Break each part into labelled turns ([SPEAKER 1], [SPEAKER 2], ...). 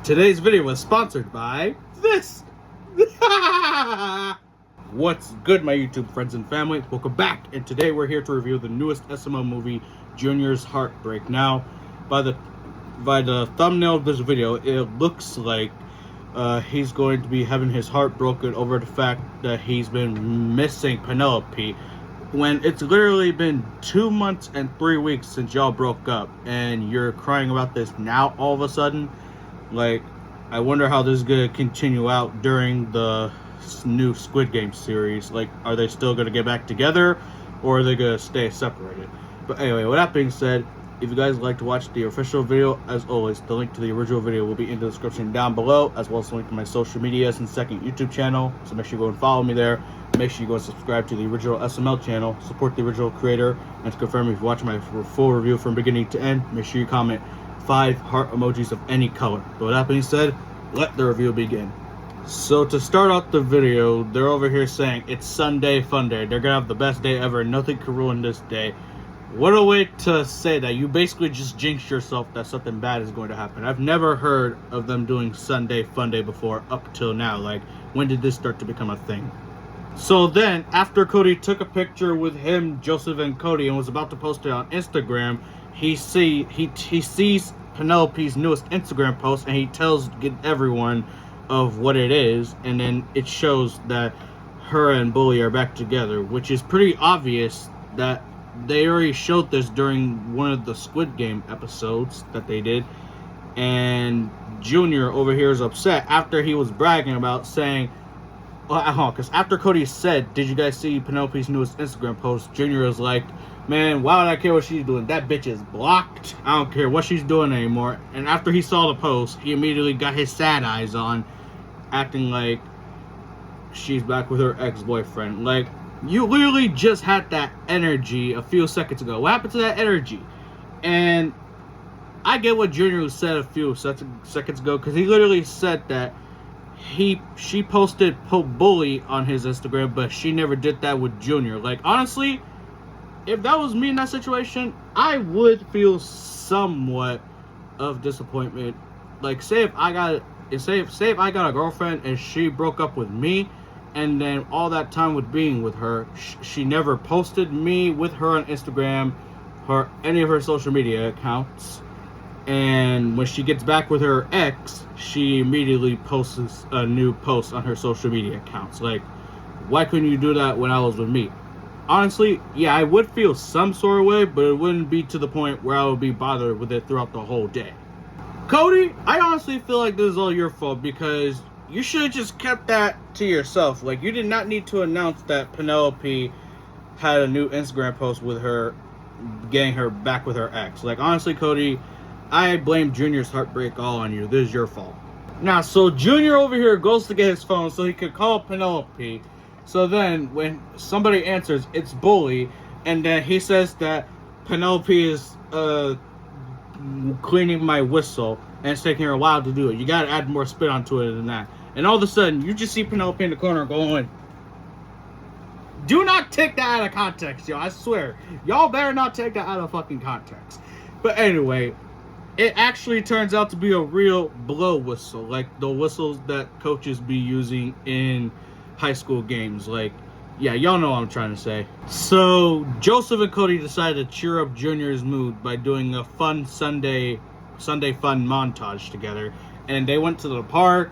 [SPEAKER 1] Today's video was sponsored by this. What's good, my YouTube friends and family? Welcome back, and today we're here to review the newest SML movie, Junior's Heartbreak. Now, by the thumbnail of this video, it looks like he's going to be having his heart broken over the fact that he's been missing Penelope, when it's literally been 2 months and 3 weeks since y'all broke up, and you're crying about this now all of a sudden. Like, I wonder how this is going to continue out during the new Squid Game series. Like, are they still going to get back together, or are they going to stay separated? But anyway, with that being said, if you guys would like to watch the official video, as always, the link to the original video will be in the description down below, as well as the link to my social medias and second YouTube channel. So make sure you go and follow me there. Make sure you go and subscribe to the original SML channel, support the original creator, and to confirm if you're watching my full review from beginning to end, make sure you comment 5 heart emojis of any color. But with that being said, let the review begin. So to start off the video, they're over here saying it's Sunday fun day. They're gonna have the best day ever. Nothing can ruin this day. What a way to say that. You basically just jinxed yourself that something bad is going to happen. I've never heard of them doing Sunday fun day before up till now. Like, when did this start to become a thing? So then, after Cody took a picture with him, Joseph, and Cody, and was about to post it on Instagram, he sees Penelope's newest Instagram post, and he tells everyone of what it is, and then it shows that her and Bully are back together, which is pretty obvious that they already showed this during one of the Squid Game episodes that they did. And Junior over here is upset after he was bragging about saying, because after Cody said, "Did you guys see Penelope's newest Instagram post?" Junior was like, "Man, why would I care what she's doing? That bitch is blocked. I don't care what she's doing anymore." And after he saw the post, he immediately got his sad eyes on, acting like she's back with her ex-boyfriend. Like, you literally just had that energy a few seconds ago. What happened to that energy? And I get what Junior said a few seconds ago, because he literally said that she posted Bully on his Instagram, but she never did that with Junior. Like, honestly, if that was me in that situation, I would feel somewhat of disappointment. Like, say if I got a girlfriend and she broke up with me, and then all that time with being with her, she never posted me with her on Instagram or any of her social media accounts. And when she gets back with her ex, she immediately posts a new post on her social media accounts. Like, why couldn't you do that when I was with me? Honestly, yeah, I would feel some sort of way, but it wouldn't be to the point where I would be bothered with it throughout the whole day. Cody, I honestly feel like this is all your fault, because you should have just kept that to yourself. Like, you did not need to announce that Penelope had a new Instagram post with her, getting her back with her ex. Like, honestly, Cody, I blame Junior's heartbreak all on you. This is your fault. Now, so Junior over here goes to get his phone so he could call Penelope. So then, when somebody answers, it's Bully, and then he says that Penelope is cleaning my whistle, and it's taking her a while to do it. You gotta add more spit onto it than that. And all of a sudden, you just see Penelope in the corner going, do not take that out of context, yo. I swear. Y'all better not take that out of fucking context. But anyway, it actually turns out to be a real blow whistle, like the whistles that coaches be using in high school games. Like, yeah, y'all know what I'm trying to say. So Joseph and Cody decided to cheer up Junior's mood by doing a fun Sunday fun montage together, and they went to the park,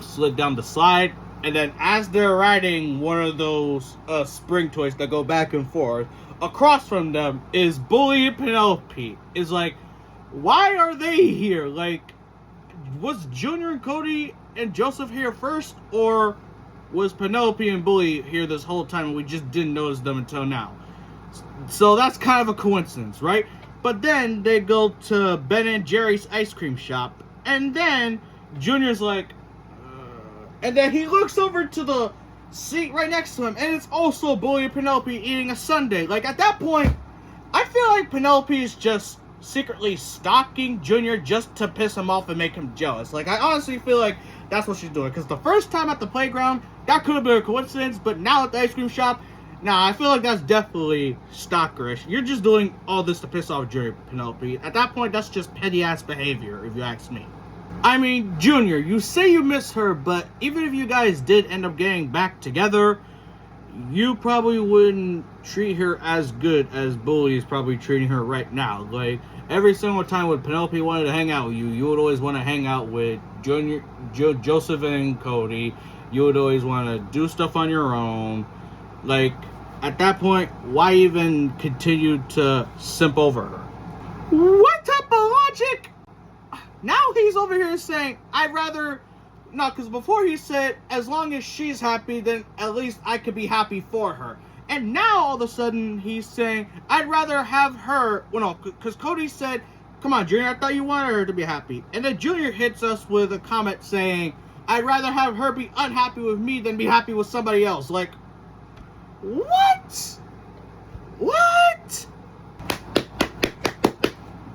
[SPEAKER 1] slid down the slide, and then as they're riding one of those spring toys that go back and forth, across from them is Bully and Penelope. Is like, why are they here? Like, was Junior and Cody and Joseph here first, or was Penelope and Bully here this whole time and we just didn't notice them until now? So that's kind of a coincidence, right? But then they go to Ben and Jerry's ice cream shop, and then Junior's like, and then he looks over to the seat right next to him, and it's also Bully and Penelope eating a sundae. Like, at that point, I feel like Penelope is just secretly stalking Junior just to piss him off and make him jealous. Like, I honestly feel like that's what she's doing, because the first time at the playground, that could have been a coincidence, but now at the ice cream shop, Now, I feel like that's definitely stalkerish. You're just doing all this to piss off Junior, Penelope. At that point, that's just petty-ass behavior, if you ask me. I mean, Junior, you say you miss her, but even if you guys did end up getting back together, you probably wouldn't treat her as good as Bully is probably treating her right now. Like, every single time when Penelope wanted to hang out with you, you would always want to hang out with Joseph and Cody. You would always want to do stuff on your own. Like, at that point, why even continue to simp over her? What type of logic? Now he's over here saying, I'd rather... No, because before he said, as long as she's happy, then at least I could be happy for her. And now, all of a sudden, he's saying, I'd rather have her... Well, no, because Cody said, come on, Junior, I thought you wanted her to be happy. And then Junior hits us with a comment saying, I'd rather have her be unhappy with me than be happy with somebody else. Like, what? What?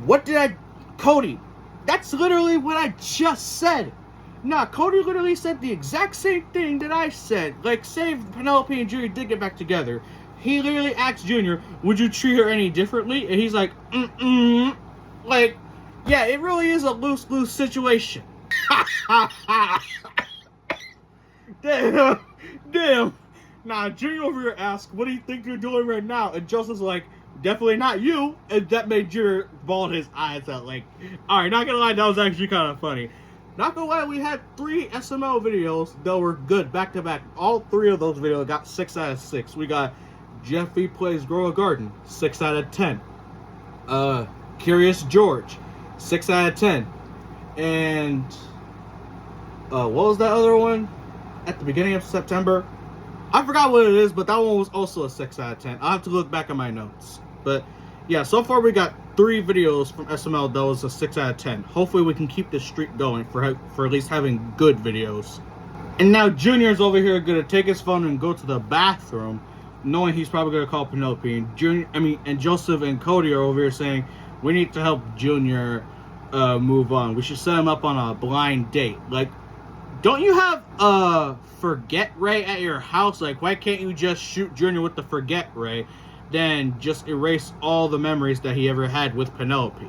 [SPEAKER 1] What did I... Cody, that's literally what I just said. Nah, Cody literally said the exact same thing that I said. Like, say Penelope and Junior did get back together. He literally asked Junior, would you treat her any differently? And he's like, Like, yeah, it really is a lose-lose situation. Damn. Nah, Junior over here asked, what do you think you're doing right now? And Joseph's like, definitely not you. And that made Junior bald his eyes out. Like, alright, not gonna lie, that was actually kind of funny. Not gonna lie, we had 3 SML videos that were good back to back. All 3 of those videos got 6 out of 6. We got Jeffy Plays Grow a Garden, 6 out of 10. Curious George, 6 out of 10. And what was that other one? At the beginning of September? I forgot what it is, but that one was also a 6 out of 10. I'll have to look back at my notes. But yeah, so far we got 3 videos from SML that was a 6 out of 10. Hopefully we can keep this streak going for at least having good videos. And now Junior's over here gonna take his phone and go to the bathroom, knowing he's probably gonna call Penelope. And Joseph and Cody are over here saying, we need to help Junior move on. We should set him up on a blind date. Like, don't you have a forget ray at your house? Like, why can't you just shoot Junior with the forget ray, then just erase all the memories that he ever had with Penelope?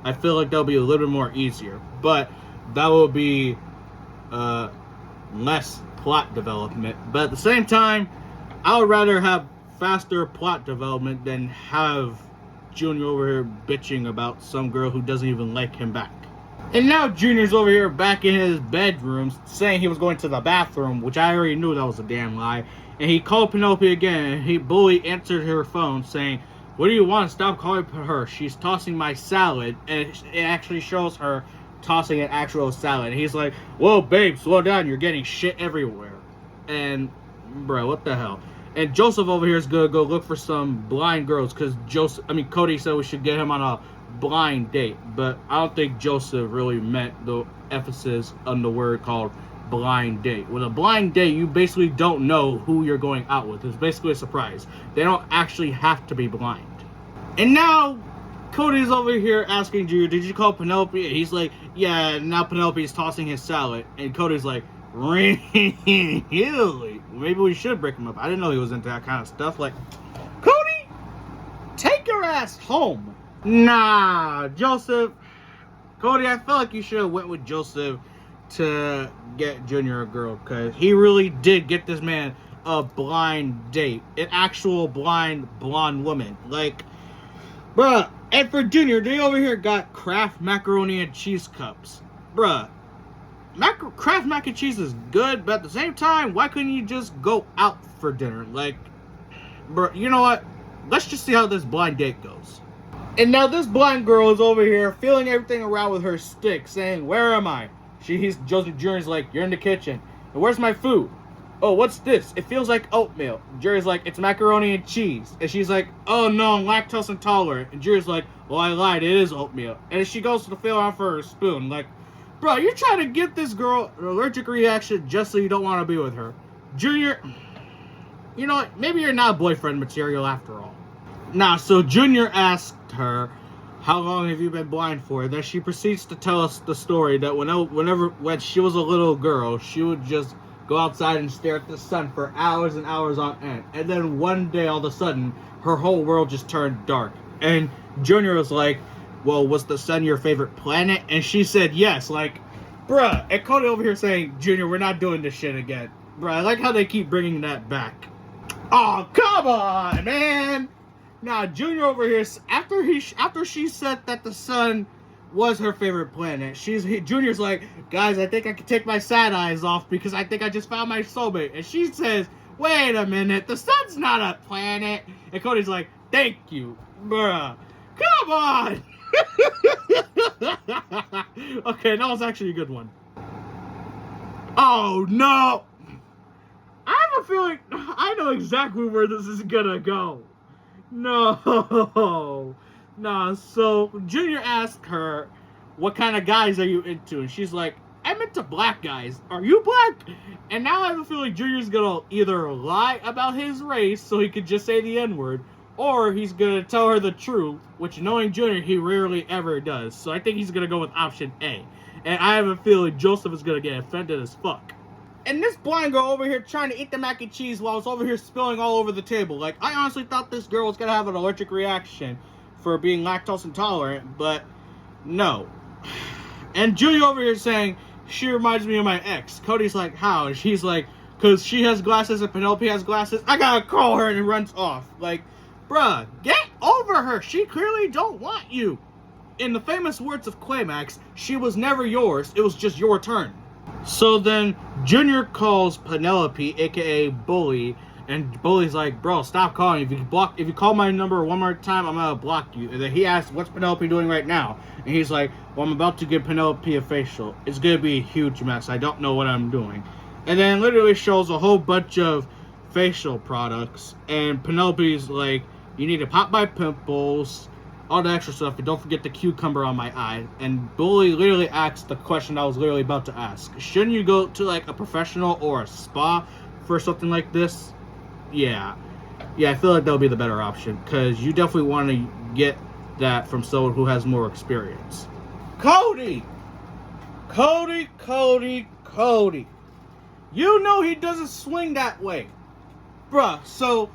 [SPEAKER 1] I feel like that'll be a little bit more easier, but that will be less plot development. But at the same time, I would rather have faster plot development than have Junior over here bitching about some girl who doesn't even like him back. And now Junior's over here back in his bedroom saying he was going to the bathroom, which I already knew that was a damn lie. And he called Penelope again, and Bully answered her phone saying, what do you want? Stop calling her. She's tossing my salad. And it actually shows her tossing an actual salad. And he's like, whoa, babe, slow down. You're getting shit everywhere. And, bro, what the hell? And Joseph over here is going to go look for some blind girls because Cody said we should get him on a blind date. But I don't think Joseph really meant the emphasis on the word called blind date. With a blind date, you basically don't know who you're going out with. It's basically a surprise. They don't actually have to be blind. And now Cody's over here asking Junior, did you call Penelope? And he's like, yeah, now Penelope's tossing his salad. And Cody's like, really? Maybe we should break him up. I didn't know he was into that kind of stuff. Like, Cody, take your ass home. Nah, Joseph. Cody, I feel like you should have went with Joseph to get Junior a girl, because he really did get this man a blind date. An actual blind blonde woman. Like, bruh. And for Junior, they over here got Kraft macaroni and cheese cups. Bruh. Kraft mac and cheese is good, but at the same time, why couldn't you just go out for dinner? Like, bro, you know what? Let's just see how this blind date goes. And now this blind girl is over here feeling everything around with her stick, saying, where am I? Joseph Jr.'s like, you're in the kitchen. And where's my food? Oh, what's this? It feels like oatmeal. Jerry's like, it's macaroni and cheese. And she's like, oh no, I'm lactose intolerant. And Jerry's like, well, I lied, it is oatmeal. And she goes to feel out for her spoon. Like, bro, you're trying to get this girl an allergic reaction just so you don't want to be with her. Junior, you know what? Maybe you're not boyfriend material after all. Nah, so Junior asked her, how long have you been blind for? Then she proceeds to tell us the story that when she was a little girl, she would just go outside and stare at the sun for hours and hours on end. And then one day, all of a sudden, her whole world just turned dark. And Junior was like, well, was the sun your favorite planet? And she said yes. Like, bruh. And Cody over here saying, Junior, we're not doing this shit again. Bruh, I like how they keep bringing that back. Oh, come on, man. Nah, Junior over here, after she said that the sun was her favorite planet, Junior's like, guys, I think I can take my sad eyes off because I think I just found my soulmate. And she says, wait a minute, the sun's not a planet. And Cody's like, thank you, bruh. Come on. Okay, that was actually a good one. Oh, no. I have a feeling I know exactly where this is gonna go. No. Nah, so Junior asked her, what kind of guys are you into? And she's like, I'm into black guys. Are you black? And now I have a feeling Junior's gonna either lie about his race so he could just say the N-word, or he's gonna tell her the truth, which knowing Junior, he rarely ever does. So I think he's gonna go with option A. And I have a feeling Joseph is gonna get offended as fuck. And this blind girl over here trying to eat the mac and cheese while it's over here spilling all over the table. Like, I honestly thought this girl was gonna have an allergic reaction for being lactose intolerant, but no. And Julie over here saying, she reminds me of my ex. Cody's like, how? And she's like, because she has glasses and Penelope has glasses. I gotta call her, and it runs off. Like, bruh, get over her. She clearly don't want you. In the famous words of Climax, she was never yours. It was just your turn. So then Junior calls Penelope, aka Bully, and Bully's like, bro, stop calling. If you call my number one more time, I'm gonna block you. And then he asks, what's Penelope doing right now? And he's like, well, I'm about to give Penelope a facial. It's gonna be a huge mess. I don't know what I'm doing. And then literally shows a whole bunch of facial products. And Penelope's like, you need to pop my pimples, all the extra stuff, and don't forget the cucumber on my eye. And Bully literally asked the question I was literally about to ask. Shouldn't you go to like a professional or a spa for something like this? Yeah, I feel like that would be the better option, because you definitely want to get that from someone who has more experience. Cody! You know he doesn't swing that way. Bruh, so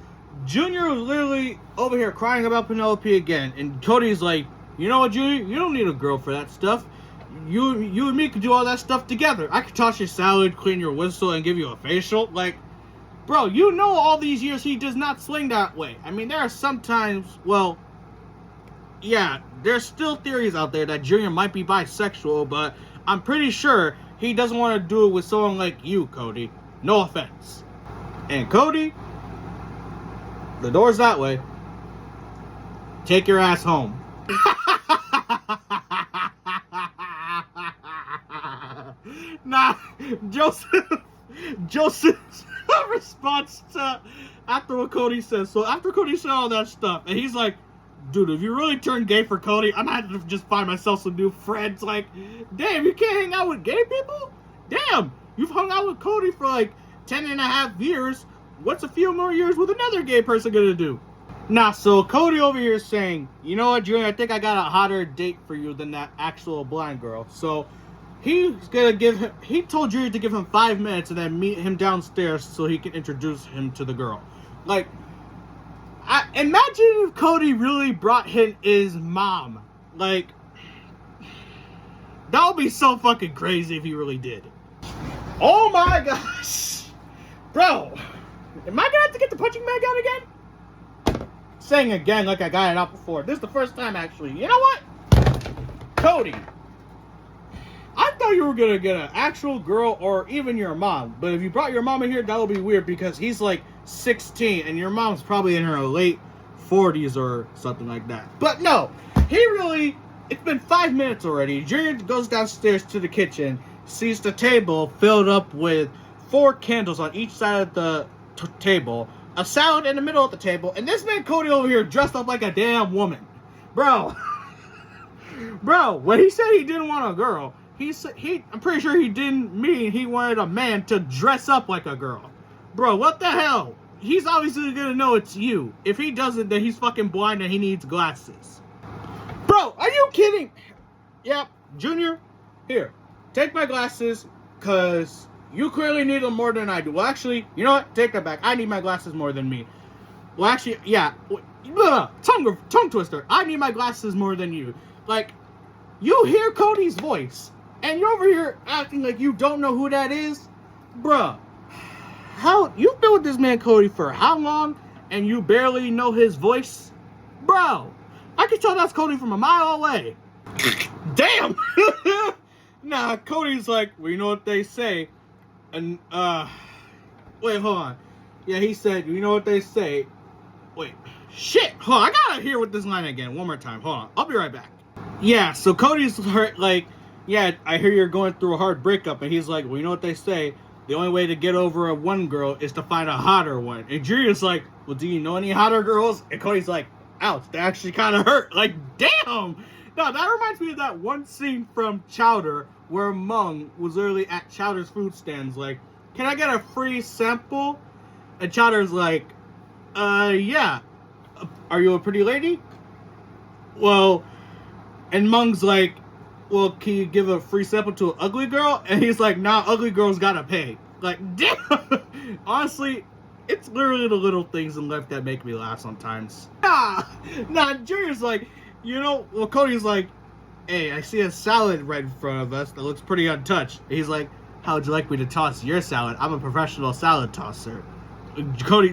[SPEAKER 1] Junior was literally over here crying about Penelope again, and Cody's like, you know what, Junior? You don't need a girl for that stuff. You and me could do all that stuff together. I could toss your salad, clean your whistle, and give you a facial. Like, bro, you know all these years he does not swing that way. I mean, there are sometimes, well, yeah, there's still theories out there that Junior might be bisexual, but I'm pretty sure he doesn't want to do it with someone like you, Cody. No offense. And Cody, the door's that way. Take your ass home. Nah, Joseph's response to after what Cody says. So after Cody said all that stuff, and he's like, dude, if you really turn gay for Cody, I'm gonna have to just find myself some new friends. Like, damn, you can't hang out with gay people? Damn, you've hung out with Cody for like 10.5 years. What's a few more years with another gay person gonna do? Nah, so Cody over here is saying, you know what, Junior, I think I got a hotter date for you than that actual blind girl. So he told Junior to give him 5 minutes and then meet him downstairs so he can introduce him to the girl. Like, imagine if Cody really brought him his mom. Like, that would be so fucking crazy if he really did. Oh my gosh. Bro, am I gonna have to get the punching bag out again? Saying again like I got it out before. This is the first time, actually. You know what? Cody, I thought you were gonna get an actual girl or even your mom. But if you brought your mom in here, that would be weird because he's like 16 and your mom's probably in her late 40s or something like that. But no, it's been 5 minutes already. Junior goes downstairs to the kitchen, sees the table filled up with 4 candles on each side of the table, a salad in the middle of the table, and this man Cody over here dressed up like a damn woman. Bro, when he said he didn't want a girl, I'm pretty sure he didn't mean he wanted a man to dress up like a girl. Bro, what the hell? He's obviously gonna know it's you. If he doesn't, then he's fucking blind and he needs glasses. Bro, are you kidding? Yep, Junior, here, take my glasses, cause you clearly need them more than I do. Well, actually, you know what? Take that back. I need my glasses more than me. Well, actually, yeah. Tongue twister. I need my glasses more than you. Like, you hear Cody's voice, and you're over here acting like you don't know who that is? Bruh. How, you've been with this man Cody for how long, and you barely know his voice? Bro, I can tell that's Cody from a mile away. Damn! Nah, Cody's like, well, you know what they say, and, wait, hold on. Yeah, he said, you know what they say. Wait, shit, hold on, I gotta hear with this line again, one more time, hold on, I'll be right back. Yeah, so Cody's hurt, like, yeah, I hear you're going through a hard breakup, and he's like, well, you know what they say, the only way to get over a one girl is to find a hotter one. And Julia's like, well, do you know any hotter girls? And Cody's like, ouch, that actually kind of hurt. Like, damn! No, that reminds me of that one scene from Chowder where Mung was literally at Chowder's food stands like, can I get a free sample? And Chowder's like, yeah. Are you a pretty lady? Well, and Mung's like, well, can you give a free sample to an ugly girl? And he's like, nah, ugly girls gotta pay. Like, damn! Honestly, it's literally the little things in life that make me laugh sometimes. Nah, Junior's like, you know, well, Cody's like, hey, I see a salad right in front of us that looks pretty untouched. And he's like, how would you like me to toss your salad? I'm a professional salad tosser.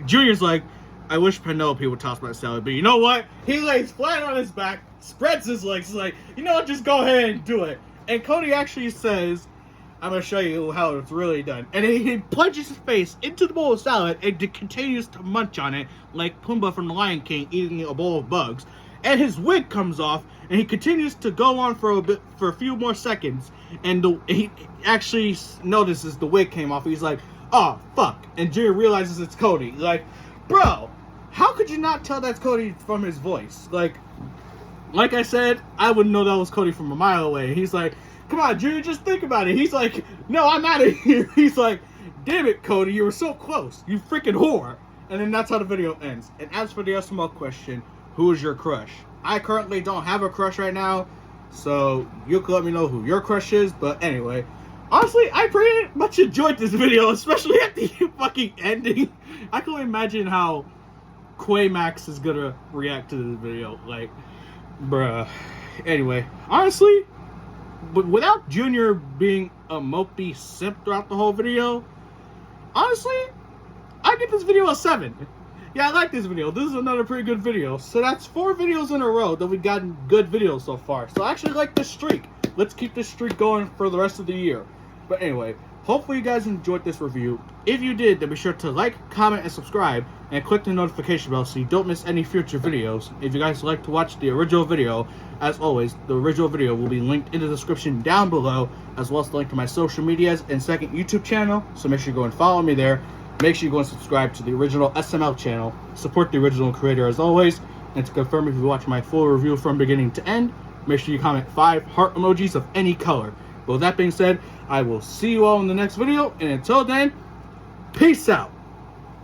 [SPEAKER 1] Junior's like, I wish Penelope would toss my salad, but you know what? He lays flat on his back, spreads his legs, he's like, you know what, just go ahead and do it. And Cody actually says, I'm going to show you how it's really done. And he plunges his face into the bowl of salad and continues to munch on it like Pumbaa from The Lion King eating a bowl of bugs. And his wig comes off, and he continues to go on for a few more seconds. And he actually notices the wig came off. He's like, oh, fuck. And Jerry realizes it's Cody. Like, bro, how could you not tell that's Cody from his voice? Like I said, I wouldn't know that was Cody from a mile away. He's like, come on, Junior, just think about it. He's like, no, I'm out of here. He's like, damn it, Cody, you were so close. You freaking whore. And then that's how the video ends. And as for the SML question, who is your crush? I currently don't have a crush right now, so you can let me know who your crush is. But anyway, honestly, I pretty much enjoyed this video, especially at the fucking ending. I can only imagine how Quaymax is gonna react to this video. Like, bruh. Anyway, honestly, but without Junior being a mopey simp throughout the whole video, honestly, I give this video a 7. Yeah, I like this video. This is another pretty good video. So that's 4 videos in a row that we've gotten good videos so far. So I actually like this streak. Let's keep this streak going for the rest of the year. But anyway, hopefully you guys enjoyed this review. If you did, then be sure to like, comment, and subscribe, and click the notification bell so you don't miss any future videos. If you guys like to watch the original video, as always, the original video will be linked in the description down below, as well as the link to my social medias and second YouTube channel. So make sure you go and follow me there. Make sure you go and subscribe to the original SML channel. Support the original creator as always. And to confirm if you watch my full review from beginning to end, make sure you comment 5 heart emojis of any color. But with that being said, I will see you all in the next video. And until then, peace out.